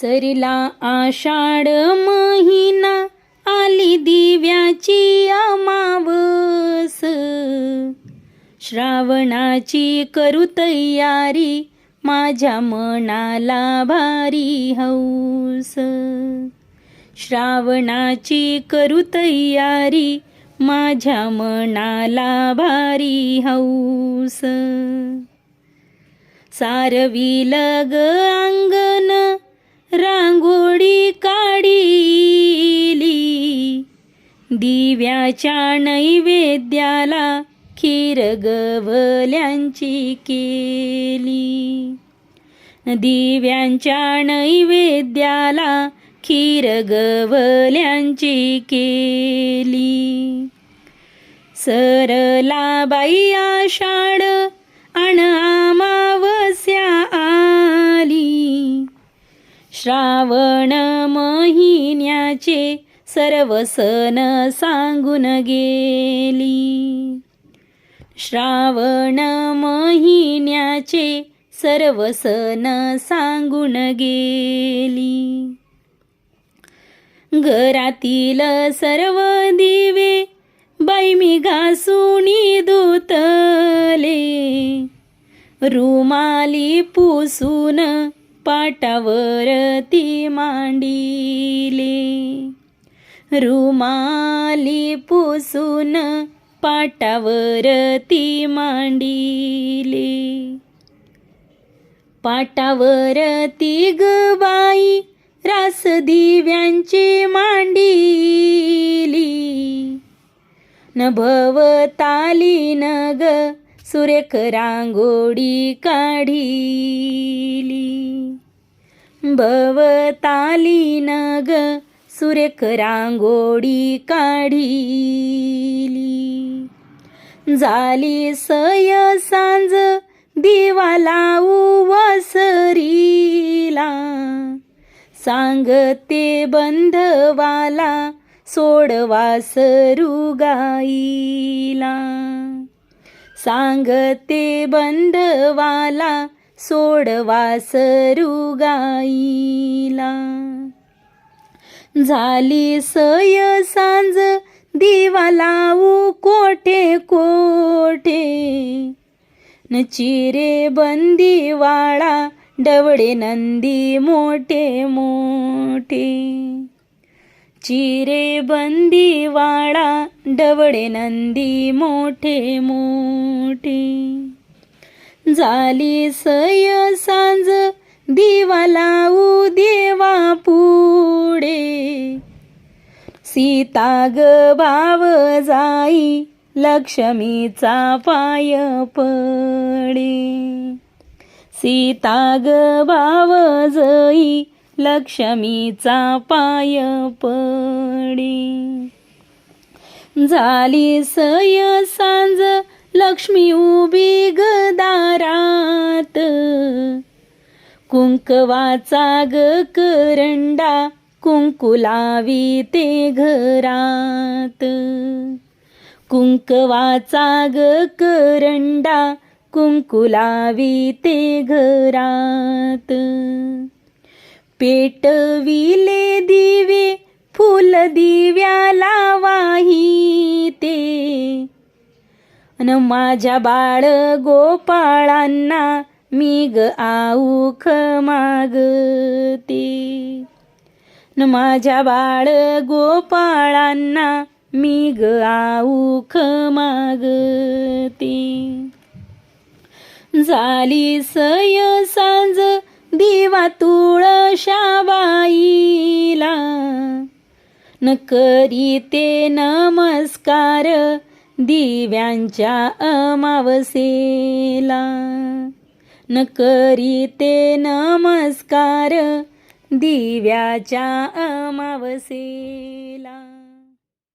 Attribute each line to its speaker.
Speaker 1: सरिला आषाढ महिना, आली दिव्याची अमावस. श्रावणाची करू तयारी, माझ्या मनाला भारी हौस. श्रावणाची करू तयारी, माझ्या मनाला भारी हौस. सारविलं ग अंगण, रांगोळी काढिली, दिव्याच्या नैवेद्याला खीर गवल्यांची केली. दिव्यांच्या नैवेद्याला खीर गवल्यांची केली. सरला बाई आषाढ अन अमावस्या आली, श्रावण महिन्याचे सर्व सण सांगून गेली. श्रावण महिन्याचे सर्व सण सांगून गेली. घरातील सर्व दिवे बाई मी घासूनी धुतले, रुमाली पुसून पाटावर ती मांडिले. रुमाली पुसून पाटावर ती मांडिले. पाटावर ती ग बाई रास दिव्यांची मांडिली. न भवताली न ग सुरेख रांगोळी काढिली. भवताली न ग सुरेख रांगोळी काढिली. झाली सय सांज दिवा लावू वसरीला, सांगते बंधवाला सोडवा सरू गाईला. सांगते बंधवाला सोडवा सरू गाईला. झाली सय सांज दिवा लावू कोठे कोठे, न चिरे बंदीवाळा डवळे नंदी मोठे मोठे. चिरे बंदीवाळा डवळे नंदी मोठे मोठे. झाली सय सांज दिवा लावू देवा पुढे, सीता ग भाव जाई लक्ष्मीचा पाय पडे. सीता ग भाव जाई लक्ष्मीचा पाय पडे. झाली सय सांज लक्ष्मी उभी ग दारात, कुंकवाचा ग करंडा कुंकू लावी ते घरात. कुंकवाचा ग करंडा कुंकू लावी ते घरात. पेटविले दिवे फुल दिव्याला वाहिते, अन माझ्या बाळ गोपाळांना मी ग आऊख मागते. न माझ्या बाळ गोपाळांना मी ग आऊख मागते. झाली सय सांज दिवा तुळशाबाईला, न करीते नमस्कार दिव्यांच्या अमावस्येला. न करीते नमस्कार दिव्याच्या अमावस्येला.